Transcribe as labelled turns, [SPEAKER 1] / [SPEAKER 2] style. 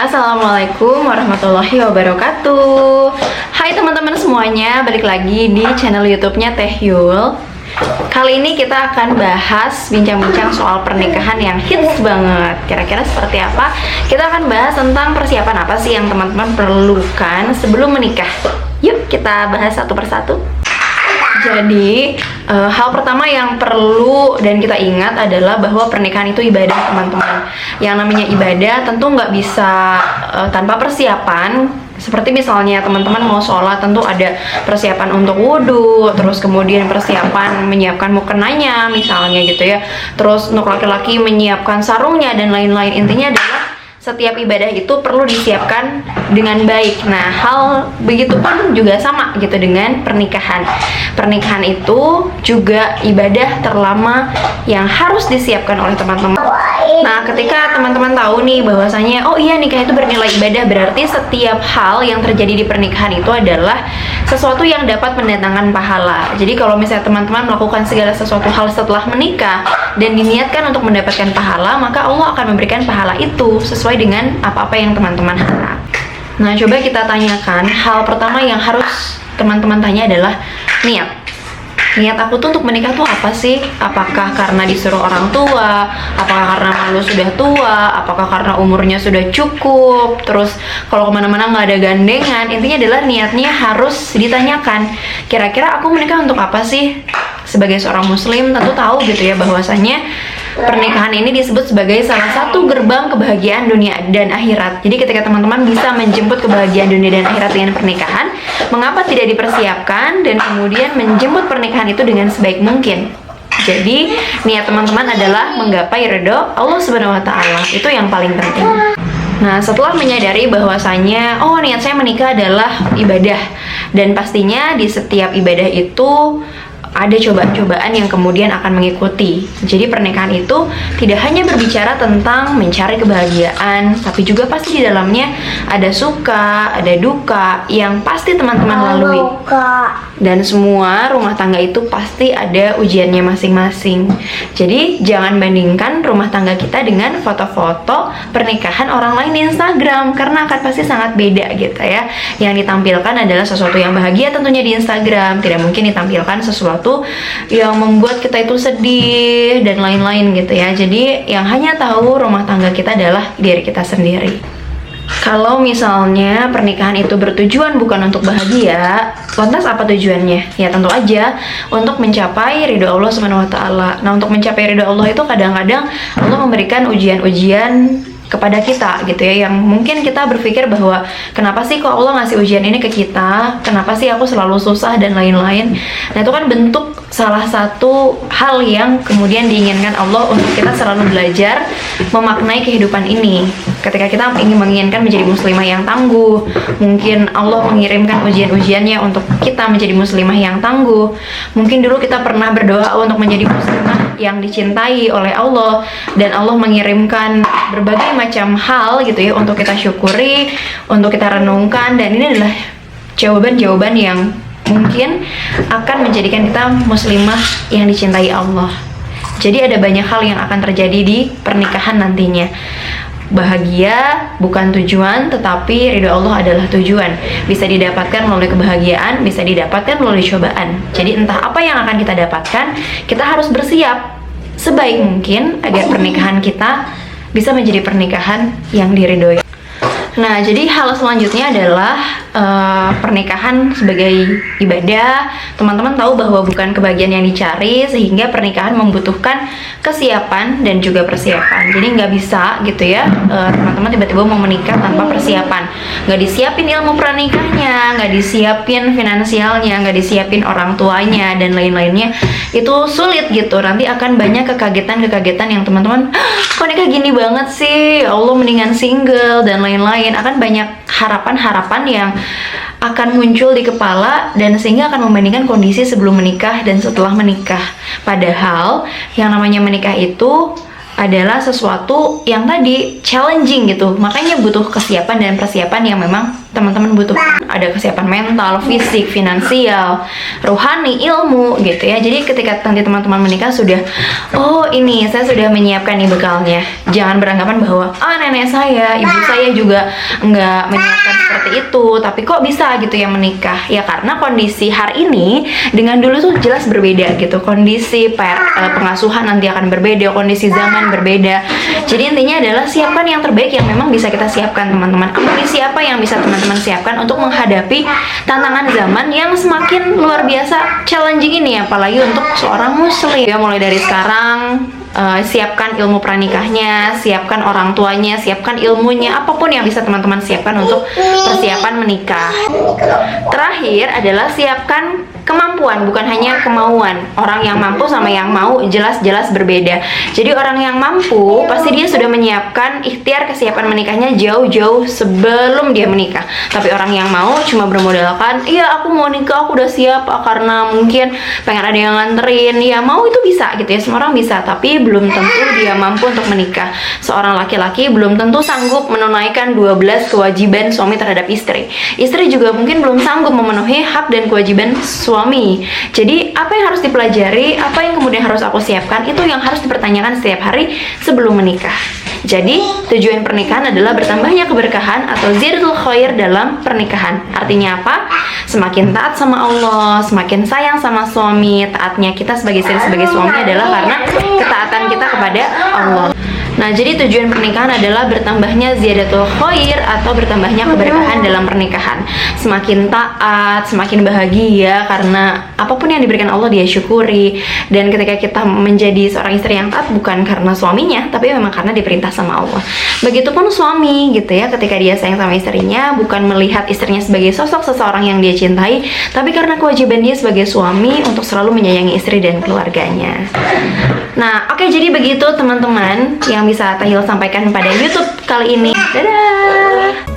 [SPEAKER 1] Assalamualaikum warahmatullahi wabarakatuh. Hai teman-teman semuanya, balik lagi di channel YouTube-nya Teh Yul. Kali ini kita akan bahas bincang-bincang soal pernikahan yang hits banget. Kira-kira seperti apa? Kita akan bahas tentang persiapan apa sih yang teman-teman perlukan sebelum menikah. Yuk kita bahas satu persatu. Jadi, hal pertama yang perlu dan kita ingat adalah bahwa pernikahan itu ibadah, teman-teman. Yang namanya ibadah tentu nggak bisa tanpa persiapan. Seperti misalnya teman-teman mau sholat, tentu ada persiapan untuk wudhu, terus kemudian persiapan menyiapkan mukenanya misalnya gitu ya. Terus untuk laki-laki menyiapkan sarungnya dan lain-lain. Intinya adalah setiap ibadah itu perlu disiapkan dengan baik. Nah, hal begitu pun juga sama gitu dengan pernikahan. Pernikahan itu juga ibadah terlama yang harus disiapkan oleh teman-teman. Nah, ketika teman-teman tahu nih bahwasanya oh iya nikah itu bernilai ibadah, berarti setiap hal yang terjadi di pernikahan itu adalah sesuatu yang dapat mendatangkan pahala. Jadi kalau misalnya teman-teman melakukan segala sesuatu hal setelah menikah dan diniatkan untuk mendapatkan pahala, maka Allah akan memberikan pahala itu sesuai dengan apa-apa yang teman-teman harap. Nah, coba kita tanyakan, hal pertama yang harus teman-teman tanya adalah niat. Niat aku tuh untuk menikah tuh apa sih? Apakah karena disuruh orang tua? Apakah karena malu sudah tua? Apakah karena umurnya sudah cukup? Terus kalau kemana-mana nggak ada gandengan? Intinya adalah niatnya harus ditanyakan. Kira-kira aku menikah untuk apa sih? Sebagai seorang muslim tentu tahu gitu ya bahwasanya pernikahan ini disebut sebagai salah satu gerbang kebahagiaan dunia dan akhirat. Jadi ketika teman-teman bisa menjemput kebahagiaan dunia dan akhirat dengan pernikahan, mengapa tidak dipersiapkan dan kemudian menjemput pernikahan itu dengan sebaik mungkin? Jadi niat teman-teman adalah menggapai ridho Allah Subhanahu wa taala. Itu yang paling penting. Nah, setelah menyadari bahwasanya oh niat saya menikah adalah ibadah, dan pastinya di setiap ibadah itu ada cobaan-cobaan yang kemudian akan mengikuti. Jadi pernikahan itu tidak hanya berbicara tentang mencari kebahagiaan, tapi juga pasti di dalamnya ada suka, ada duka yang pasti teman-teman lalui. Dan semua rumah tangga itu pasti ada ujiannya masing-masing. Jadi jangan bandingkan rumah tangga kita dengan foto-foto pernikahan orang lain di Instagram, karena akan pasti sangat beda gitu ya. Yang ditampilkan adalah sesuatu yang bahagia tentunya di Instagram, tidak mungkin ditampilkan sesuatu yang membuat kita itu sedih dan lain-lain gitu ya. Jadi yang hanya tahu rumah tangga kita adalah diri kita sendiri. Kalau misalnya pernikahan itu bertujuan bukan untuk bahagia, lantas apa tujuannya? Ya tentu aja untuk mencapai ridho Allah Subhanahu wa taala. Nah, untuk mencapai ridho Allah itu kadang-kadang Allah memberikan ujian-ujian kepada kita gitu ya, yang mungkin kita berpikir bahwa kenapa sih kok Allah ngasih ujian ini ke kita, kenapa sih aku selalu susah dan lain-lain. Nah, itu kan bentuk salah satu hal yang kemudian diinginkan Allah untuk kita selalu belajar memaknai kehidupan ini. Ketika kita menginginkan menjadi muslimah yang tangguh, mungkin Allah mengirimkan ujian-ujiannya untuk kita menjadi muslimah yang tangguh. Mungkin dulu kita pernah berdoa untuk menjadi muslimah yang dicintai oleh Allah, dan Allah mengirimkan berbagai macam hal gitu ya untuk kita syukuri, untuk kita renungkan, dan ini adalah jawaban-jawaban yang mungkin akan menjadikan kita muslimah yang dicintai Allah. Jadi ada banyak hal yang akan terjadi di pernikahan nantinya. Bahagia bukan tujuan, tetapi ridho Allah adalah tujuan. Bisa didapatkan melalui kebahagiaan, bisa didapatkan melalui cobaan. Jadi entah apa yang akan kita dapatkan, kita harus bersiap sebaik mungkin agar pernikahan kita bisa menjadi pernikahan yang diridhoi. Nah, jadi hal selanjutnya adalah pernikahan sebagai ibadah. Teman-teman tahu bahwa bukan kebahagiaan yang dicari, sehingga pernikahan membutuhkan kesiapan dan juga persiapan. Jadi nggak bisa gitu ya, teman-teman tiba-tiba mau menikah tanpa persiapan. Nggak disiapin ilmu pernikahnya, nggak disiapin finansialnya, nggak disiapin orang tuanya dan lain-lainnya. Itu sulit gitu. Nanti akan banyak kekagetan-kekagetan yang teman-teman, kok nikah gini banget sih, Allah mendingan single dan lain-lain. Akan banyak harapan-harapan yang akan muncul di kepala, dan sehingga akan membandingkan kondisi sebelum menikah dan setelah menikah. Padahal yang namanya menikah itu adalah sesuatu yang tadi challenging gitu, makanya butuh kesiapan dan persiapan yang memang teman-teman butuh. Ada kesiapan mental, fisik, finansial, rohani, ilmu gitu ya. Jadi ketika nanti teman-teman menikah sudah, oh ini saya sudah menyiapkan nih bekalnya. Jangan beranggapan bahwa nenek saya, ibu saya juga nggak menyiapkan seperti itu, tapi kok bisa gitu ya menikah. Ya karena kondisi hari ini dengan dulu tuh jelas berbeda gitu. Kondisi pengasuhan nanti akan berbeda, kondisi zaman berbeda. Jadi intinya adalah siapkan yang terbaik yang memang bisa kita siapkan, teman-teman. Amunisi apa yang bisa teman-teman siapkan untuk menghadapi tantangan zaman yang semakin luar biasa challenging ini, apalagi untuk seorang muslim ya. Mulai dari sekarang siapkan ilmu pranikahnya, siapkan orang tuanya, siapkan ilmunya, apapun yang bisa teman-teman siapkan untuk persiapan menikah. Terakhir adalah siapkan kemampuan, bukan hanya kemauan. Orang yang mampu sama yang mau jelas-jelas berbeda. Jadi orang yang mampu pasti dia sudah menyiapkan ikhtiar kesiapan menikahnya jauh-jauh sebelum dia menikah. Tapi orang yang mau cuma bermodalkan, iya aku mau nikah, aku udah siap karena mungkin pengen ada yang nganterin. Ya mau itu bisa gitu ya, semua orang bisa, tapi belum tentu dia mampu untuk menikah. Seorang laki-laki belum tentu sanggup menunaikan 12 kewajiban suami terhadap istri. Istri juga mungkin belum sanggup memenuhi hak dan kewajiban suami. Jadi apa yang harus dipelajari, apa yang kemudian harus aku siapkan, itu yang harus dipertanyakan setiap hari sebelum menikah. Jadi tujuan pernikahan adalah bertambahnya keberkahan atau ziyadatul khair dalam pernikahan. Artinya apa? Semakin taat sama Allah, semakin sayang sama suami. Taatnya kita sebagai istri, sebagai suami adalah karena ketaatan kita kepada Allah. Nah, jadi tujuan pernikahan adalah bertambahnya ziyadatul khair atau bertambahnya keberkahan dalam pernikahan. Semakin taat, semakin bahagia karena apapun yang diberikan Allah dia syukuri. Dan ketika kita menjadi seorang istri yang taat bukan karena suaminya, tapi memang karena diperintah sama Allah. Begitupun suami gitu ya, ketika dia sayang sama istrinya bukan melihat istrinya sebagai sosok seseorang yang dia cintai, tapi karena kewajiban dia sebagai suami untuk selalu menyayangi istri dan keluarganya. Nah, oke, jadi begitu teman-teman yang bisa Tahil sampaikan pada YouTube kali ini. Dadah!